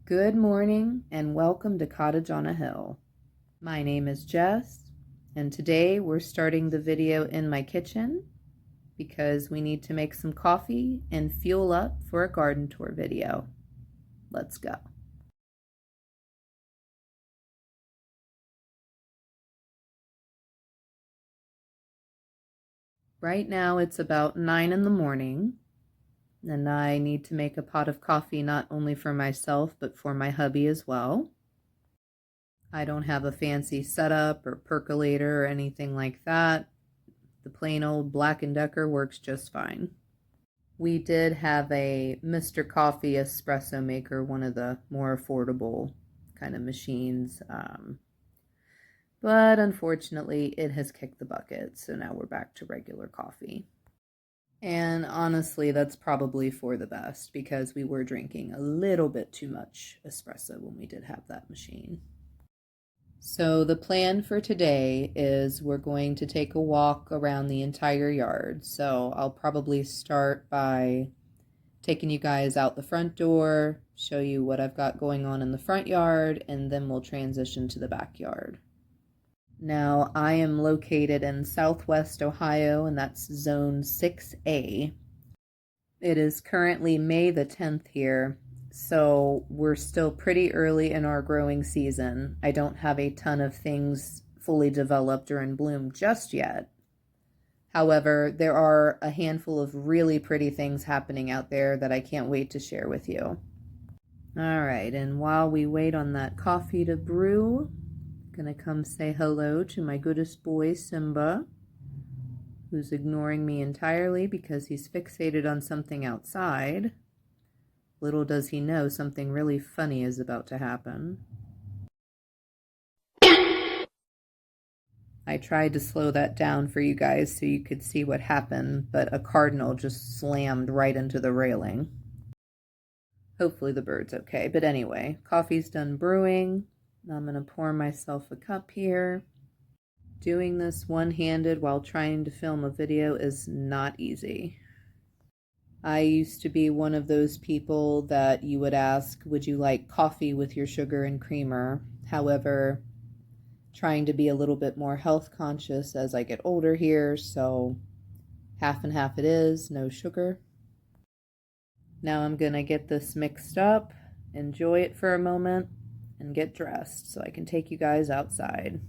Good morning and welcome to Cottage on a Hill. My name is Jess, and today we're starting the video in my kitchen because we need to make some coffee and fuel up for a garden tour video. Let's go. Right now it's about 9 in the morning, and I need to make a pot of coffee not only for myself but for my hubby as well. I don't have a fancy setup or percolator or anything like that. The plain old Black & Decker works just fine. We did have a Mr. Coffee espresso maker, one of the more affordable kind of machines, but unfortunately it has kicked the bucket, so now we're back to regular coffee. And honestly, that's probably for the best because we were drinking a little bit too much espresso when we did have that machine. So the plan for today is we're going to take a walk around the entire yard. So I'll probably start by taking you guys out the front door, show you what I've got going on in the front yard, and then we'll transition to the backyard. Now, I am located in Southwest Ohio, and that's Zone 6A. It is currently May the 10th here, so we're still pretty early in our growing season. I don't have a ton of things fully developed or in bloom just yet. However, there are a handful of really pretty things happening out there that I can't wait to share with you. All right, and while we wait on that coffee to brew, I'm gonna come say hello to my goodest boy, Simba, who's ignoring me entirely because he's fixated on something outside. Little does he know something really funny is about to happen. I tried to slow that down for you guys so you could see what happened, but a cardinal just slammed right into the railing. Hopefully the bird's okay, but anyway, coffee's done brewing. I'm gonna pour myself a cup here. Doing this one-handed while trying to film a video is not easy. I used to be one of those people that you would ask, would you like coffee with your sugar and creamer? However, trying to be a little bit more health conscious as I get older here, so half and half it is, no sugar. Now I'm gonna get this mixed up, enjoy it for a moment, and get dressed so I can take you guys outside.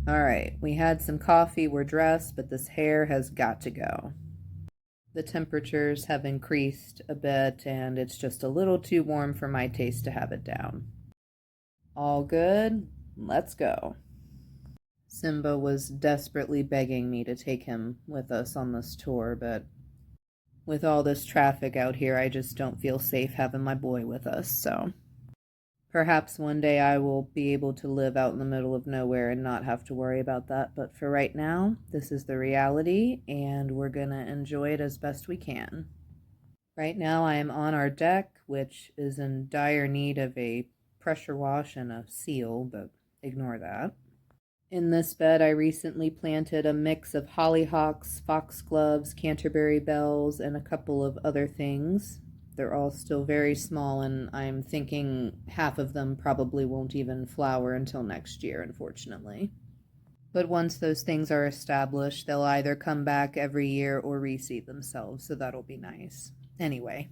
All right, we had some coffee, we're dressed, but this hair has got to go. The temperatures have increased a bit and it's just a little too warm for my taste to have it down. All good, let's go. Simba was desperately begging me to take him with us on this tour, but with all this traffic out here, I just don't feel safe having my boy with us, so perhaps one day I will be able to live out in the middle of nowhere and not have to worry about that. But for right now, this is the reality, and we're gonna enjoy it as best we can. Right now I am on our deck, which is in dire need of a pressure wash and a seal, but ignore that. In this bed, I recently planted a mix of hollyhocks, foxgloves, Canterbury bells, and a couple of other things. They're all still very small, and I'm thinking half of them probably won't even flower until next year, unfortunately. But once those things are established, they'll either come back every year or reseed themselves, so that'll be nice. Anyway,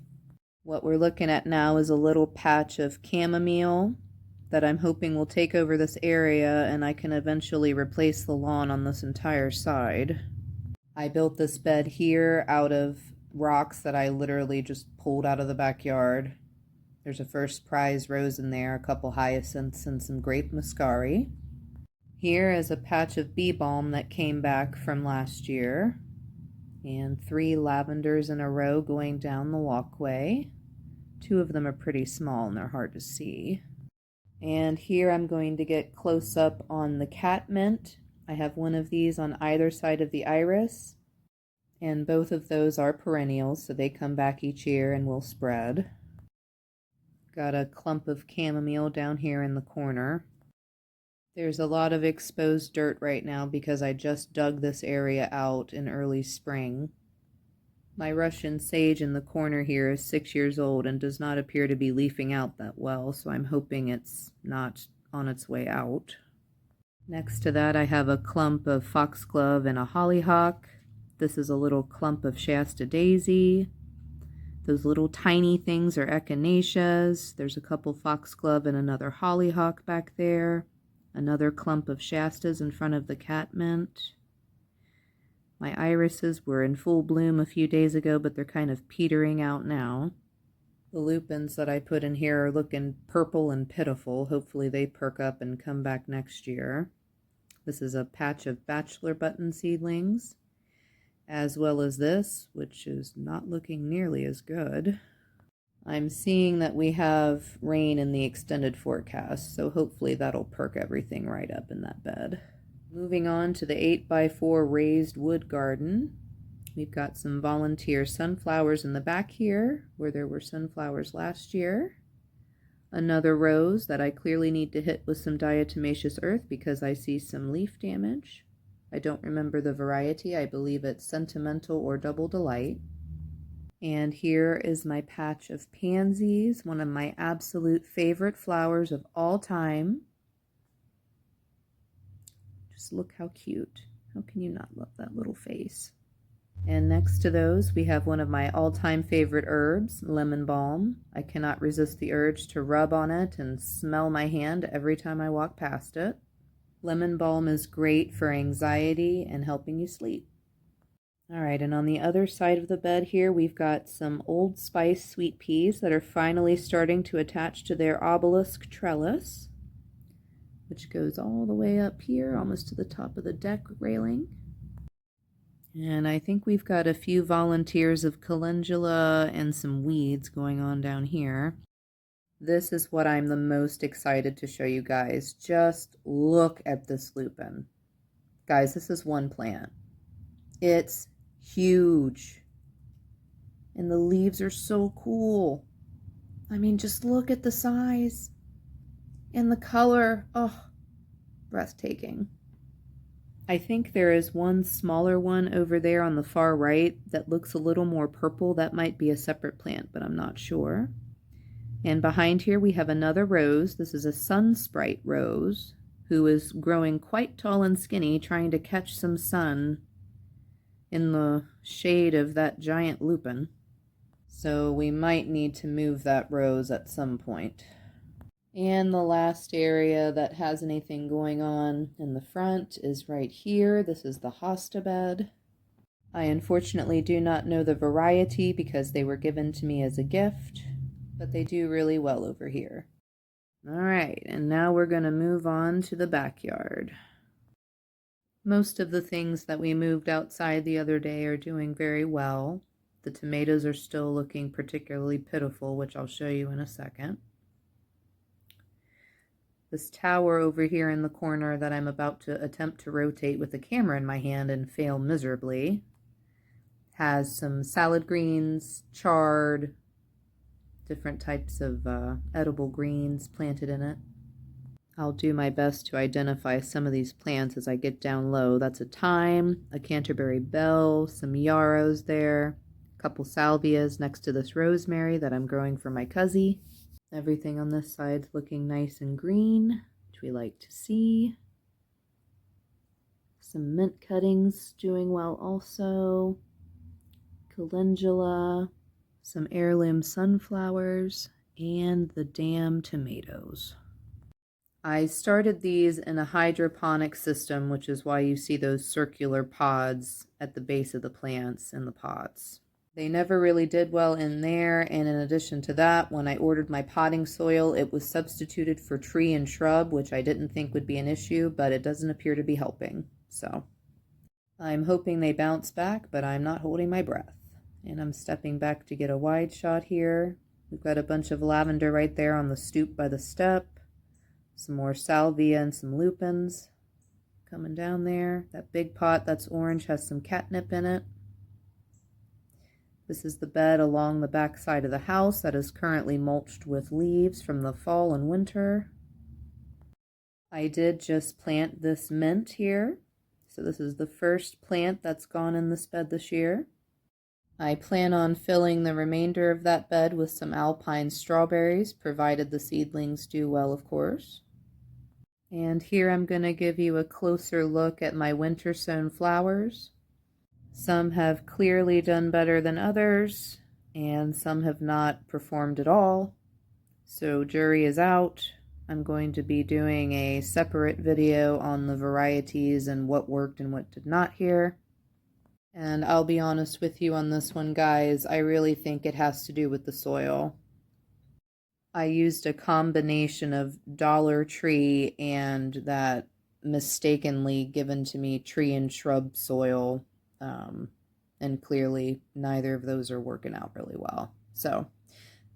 what we're looking at now is a little patch of chamomile that I'm hoping will take over this area and I can eventually replace the lawn on this entire side. I built this bed here out of rocks that I literally just pulled out of the backyard. There's a first prize rose in there, a couple hyacinths, and some grape muscari. Here is a patch of bee balm that came back from last year, and 3 lavenders in a row going down the walkway. 2 of them are pretty small and they're hard to see. And here I'm going to get close up on the catmint. I have one of these on either side of the iris, and both of those are perennials, so they come back each year and will spread. Got a clump of chamomile down here in the corner. There's a lot of exposed dirt right now because I just dug this area out in early spring. My Russian sage in the corner here is 6 years old and does not appear to be leafing out that well, so I'm hoping it's not on its way out. Next to that, I have a clump of foxglove and a hollyhock. This is a little clump of Shasta daisy. Those little tiny things are echinaceas. There's a couple foxglove and another hollyhock back there. Another clump of Shastas in front of the catmint. My irises were in full bloom a few days ago, but they're kind of petering out now. The lupins that I put in here are looking purple and pitiful. Hopefully they perk up and come back next year. This is a patch of bachelor button seedlings, as well as this, which is not looking nearly as good. I'm seeing that we have rain in the extended forecast, so hopefully that'll perk everything right up in that bed. Moving on to the 8x4 raised wood garden. We've got some volunteer sunflowers in the back here, where there were sunflowers last year. Another rose that I clearly need to hit with some diatomaceous earth because I see some leaf damage. I don't remember the variety. I believe it's Sentimental or Double Delight. And here is my patch of pansies, one of my absolute favorite flowers of all time. Just look how cute. How can you not love that little face? And next to those, we have one of my all-time favorite herbs, lemon balm. I cannot resist the urge to rub on it and smell my hand every time I walk past it. Lemon balm is great for anxiety and helping you sleep. All right, and on the other side of the bed here, we've got some Old Spice sweet peas that are finally starting to attach to their obelisk trellis, which goes all the way up here, almost to the top of the deck railing. And I think we've got a few volunteers of calendula and some weeds going on down here. This is what I'm the most excited to show you guys. Just look at this lupin. Guys, this is one plant. It's huge. And the leaves are so cool. I mean, just look at the size and the color. Oh, breathtaking. I think there is one smaller one over there on the far right that looks a little more purple. That might be a separate plant, but I'm not sure. And behind here we have another rose. This is a sun sprite rose who is growing quite tall and skinny, trying to catch some sun in the shade of that giant lupin. So we might need to move that rose at some point. And the last area that has anything going on in the front is right here. This is the hosta bed. I unfortunately do not know the variety because they were given to me as a gift, but they do really well over here. All right, and now we're going to move on to the backyard. Most of the things that we moved outside the other day are doing very well. The tomatoes are still looking particularly pitiful, which I'll show you in a second. This tower over here in the corner that I'm about to attempt to rotate with the camera in my hand and fail miserably has some salad greens, chard, different types of edible greens planted in it. I'll do my best to identify some of these plants as I get down low. That's a thyme, a Canterbury bell, some yarrows there, a couple salvias next to this rosemary that I'm growing for my cuzzy. Everything on this side's looking nice and green, which we like to see. Some mint cuttings doing well also. Calendula, some heirloom sunflowers, and the damn tomatoes. I started these in a hydroponic system, which is why you see those circular pods at the base of the plants in the pots. They never really did well in there, and in addition to that, when I ordered my potting soil, it was substituted for tree and shrub, which I didn't think would be an issue, but it doesn't appear to be helping. So I'm hoping they bounce back, but I'm not holding my breath. And I'm stepping back to get a wide shot here. We've got a bunch of lavender right there on the stoop by the step. Some more salvia and some lupins coming down there. That big pot that's orange has some catnip in it. This is the bed along the back side of the house that is currently mulched with leaves from the fall and winter. I did just plant this mint here. So this is the first plant that's gone in this bed this year. I plan on filling the remainder of that bed with some alpine strawberries, provided the seedlings do well, of course. And here I'm going to give you a closer look at my winter sown flowers. Some have clearly done better than others, and some have not performed at all. So jury is out. I'm going to be doing a separate video on the varieties and what worked and what did not here. And I'll be honest with you on this one, guys. I really think it has to do with the soil. I used a combination of Dollar Tree and that mistakenly given to me tree and shrub soil. And clearly neither of those are working out really well. So,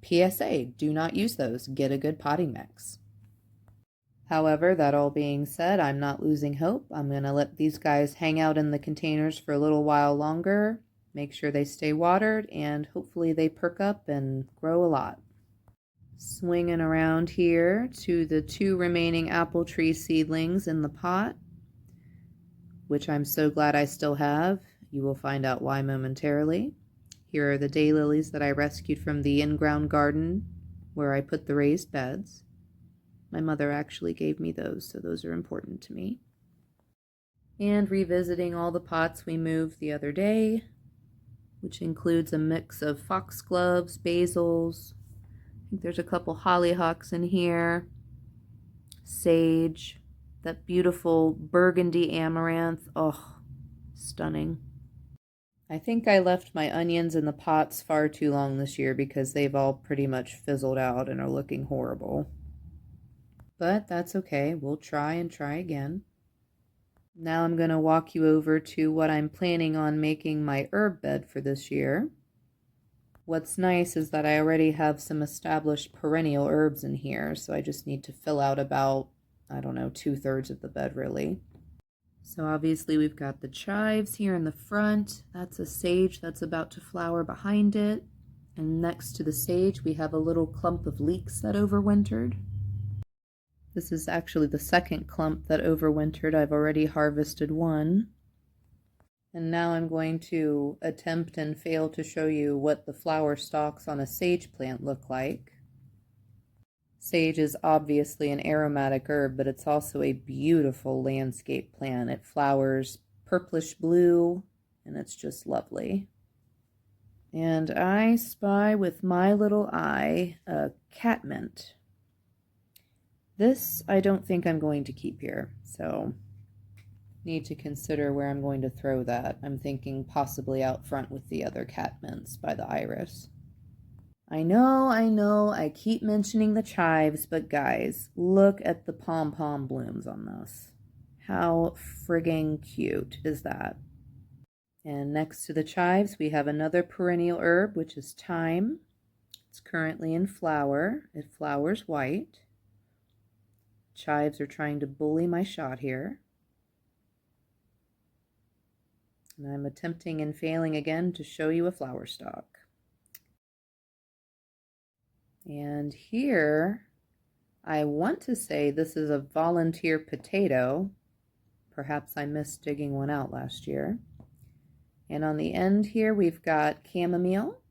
PSA, do not use those. Get a good potting mix. However, that all being said, I'm not losing hope. I'm going to let these guys hang out in the containers for a little while longer, make sure they stay watered, and hopefully they perk up and grow a lot. Swinging around here to the 2 remaining apple tree seedlings in the pot, which I'm so glad I still have. You will find out why momentarily. Here are the daylilies that I rescued from the in-ground garden where I put the raised beds. My mother actually gave me those, so those are important to me. And revisiting all the pots we moved the other day, which includes a mix of foxgloves, basils. I think there's a couple hollyhocks in here, sage, that beautiful burgundy amaranth. Oh, stunning. I think I left my onions in the pots far too long this year because they've all pretty much fizzled out and are looking horrible. But that's okay. We'll try and try again. Now I'm going to walk you over to what I'm planning on making my herb bed for this year. What's nice is that I already have some established perennial herbs in here, so I just need to fill out about, I don't know, 2/3 of the bed really. So obviously we've got the chives here in the front. That's a sage that's about to flower behind it. And next to the sage we have a little clump of leeks that overwintered. This is actually the second clump that overwintered. I've already harvested one. And now I'm going to attempt and fail to show you what the flower stalks on a sage plant look like. Sage is obviously an aromatic herb, but it's also a beautiful landscape plant. It flowers purplish blue, and it's just lovely. And I spy with my little eye a catmint. This I don't think I'm going to keep here, so need to consider where I'm going to throw that. I'm thinking possibly out front with the other catmints by the iris. I know, I keep mentioning the chives, but guys, look at the pom-pom blooms on this. How frigging cute is that? And next to the chives, we have another perennial herb, which is thyme. It's currently in flower. It flowers white. Chives are trying to bully my shot here. And I'm attempting and failing again to show you a flower stalk. And here, I want to say this is a volunteer potato. Perhaps I missed digging one out last year. And on the end here, we've got chamomile.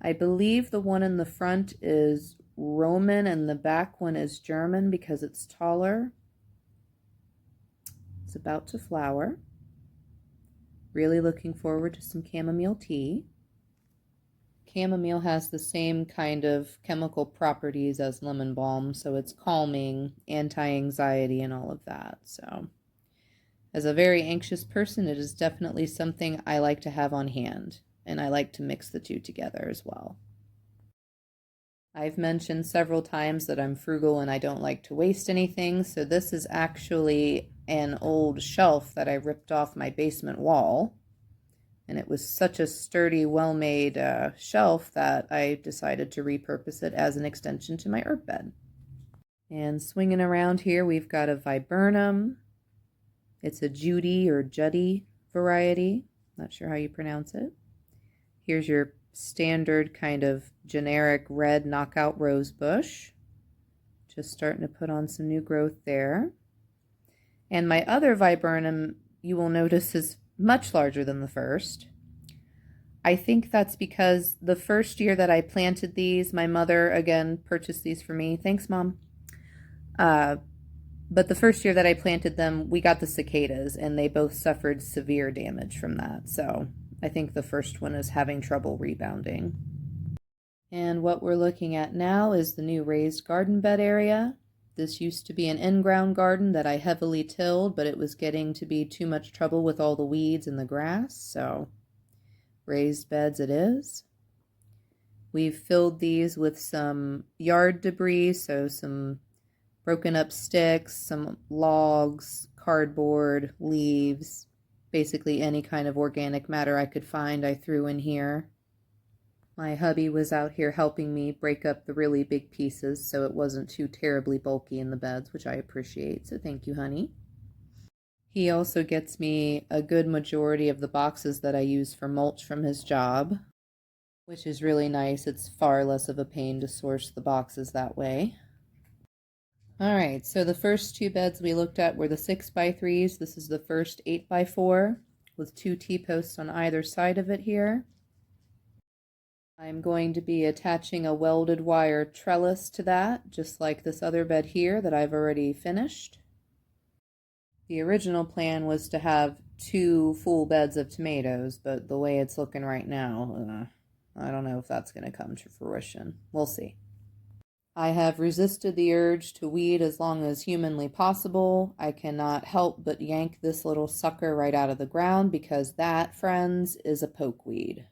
I believe the one in the front is Roman and the back one is German because it's taller. It's about to flower. Really looking forward to some chamomile tea. Chamomile has the same kind of chemical properties as lemon balm, so it's calming, anti-anxiety, and all of that. So, as a very anxious person, it is definitely something I like to have on hand, and I like to mix the two together as well. I've mentioned several times that I'm frugal and I don't like to waste anything, so this is actually an old shelf that I ripped off my basement wall. And it was such a sturdy, well-made shelf that I decided to repurpose it as an extension to my herb bed. And swinging around here, we've got a viburnum. It's a Judy or Judy variety. Not sure how you pronounce it. Here's your standard kind of generic red knockout rose bush, Just starting to put on some new growth there. And my other viburnum, you will notice, is much larger than the first. I think that's because the first year that I planted these, my mother, again, purchased these for me. Thanks, Mom. But the first year that I planted them, we got the cicadas, and they both suffered severe damage from that. So I think the first one is having trouble rebounding. And what we're looking at now is the new raised garden bed area. This used to be an in-ground garden that I heavily tilled, but it was getting to be too much trouble with all the weeds and the grass, so raised beds it is. We've filled these with some yard debris, so some broken up sticks, some logs, cardboard, leaves, basically any kind of organic matter I could find I threw in here. My hubby was out here helping me break up the really big pieces so it wasn't too terribly bulky in the beds, which I appreciate, so thank you, honey. He also gets me a good majority of the boxes that I use for mulch from his job, which is really nice. It's far less of a pain to source the boxes that way. Alright, so the first two beds we looked at were the 6x3s. This is the first 8x4 with 2 T-posts on either side of it here. I'm going to be attaching a welded wire trellis to that, just like this other bed here that I've already finished. The original plan was to have 2 full beds of tomatoes, but the way it's looking right now, I don't know if that's going to come to fruition. We'll see. I have resisted the urge to weed as long as humanly possible. I cannot help but yank this little sucker right out of the ground because that, friends, is a pokeweed.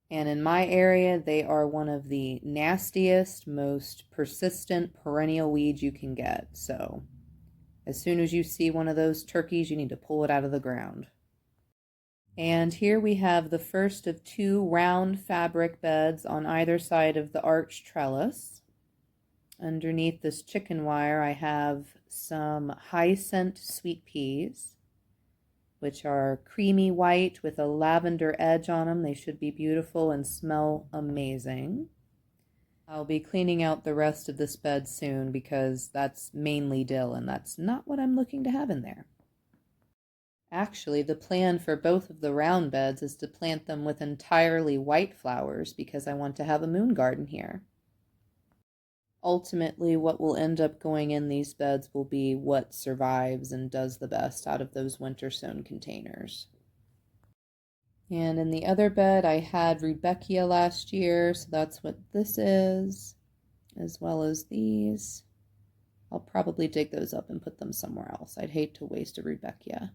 And in my area, they are one of the nastiest, most persistent perennial weeds you can get. So as soon as you see one of those turkeys, you need to pull it out of the ground. And here we have the first of 2 round fabric beds on either side of the arch trellis. Underneath this chicken wire, I have some high-scent sweet peas, which are creamy white with a lavender edge on them. They should be beautiful and smell amazing. I'll be cleaning out the rest of this bed soon because that's mainly dill and that's not what I'm looking to have in there. Actually, the plan for both of the round beds is to plant them with entirely white flowers because I want to have a moon garden here. Ultimately, what will end up going in these beds will be what survives and does the best out of those winter sown containers. And in the other bed, I had Rudbeckia last year, so that's what this is, as well as these. I'll probably dig those up and put them somewhere else. I'd hate to waste a Rudbeckia.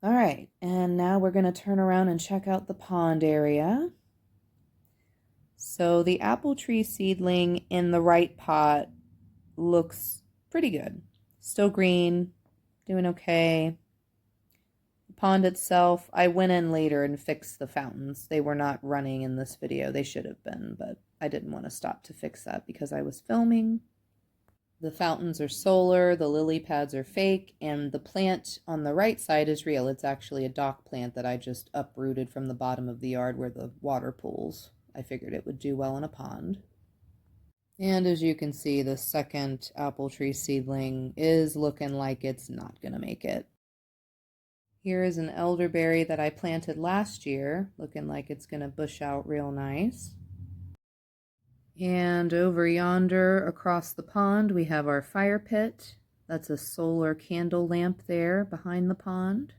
All right, and now we're going to turn around and check out the pond area. So the apple tree seedling in the right pot looks pretty good. Still green, doing okay. The pond itself, I went in later and fixed the fountains. They were not running in this video. They should have been, but I didn't want to stop to fix that because I was filming. The fountains are solar, the lily pads are fake, and the plant on the right side is real. It's actually a dock plant that I just uprooted from the bottom of the yard where the water pools. I figured it would do well in a pond. And as you can see, the second apple tree seedling is looking like it's not going to make it. Here is an elderberry that I planted last year, looking like it's going to bush out real nice. And over yonder across the pond, we have our fire pit. That's a solar candle lamp there behind the pond.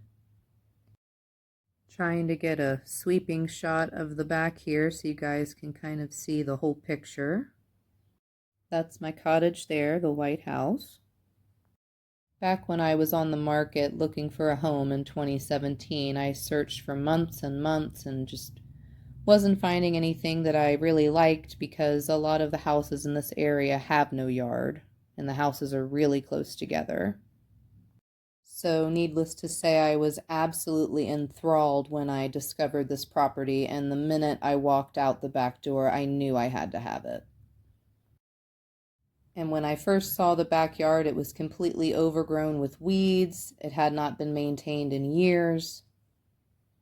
Trying to get a sweeping shot of the back here so you guys can kind of see the whole picture. That's my cottage there, the White House. Back when I was on the market looking for a home in 2017, I searched for months and months and just wasn't finding anything that I really liked because a lot of the houses in this area have no yard and the houses are really close together. So needless to say, I was absolutely enthralled when I discovered this property, and the minute I walked out the back door, I knew I had to have it. And when I first saw the backyard, it was completely overgrown with weeds. It had not been maintained in years.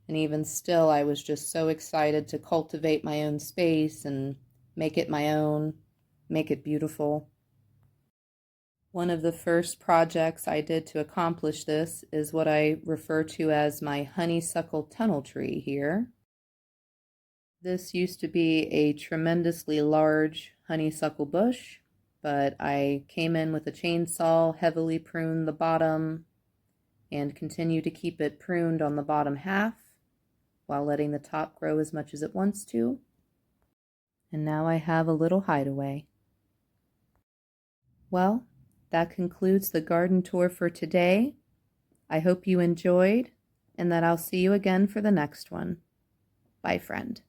And even still, I was just so excited to cultivate my own space and make it my own, make it beautiful. One of the first projects I did to accomplish this is what I refer to as my honeysuckle tunnel tree here. This used to be a tremendously large honeysuckle bush, but I came in with a chainsaw, heavily pruned the bottom, and continue to keep it pruned on the bottom half while letting the top grow as much as it wants to. And now I have a little hideaway. Well, that concludes the garden tour for today. I hope you enjoyed and that I'll see you again for the next one. Bye, friend.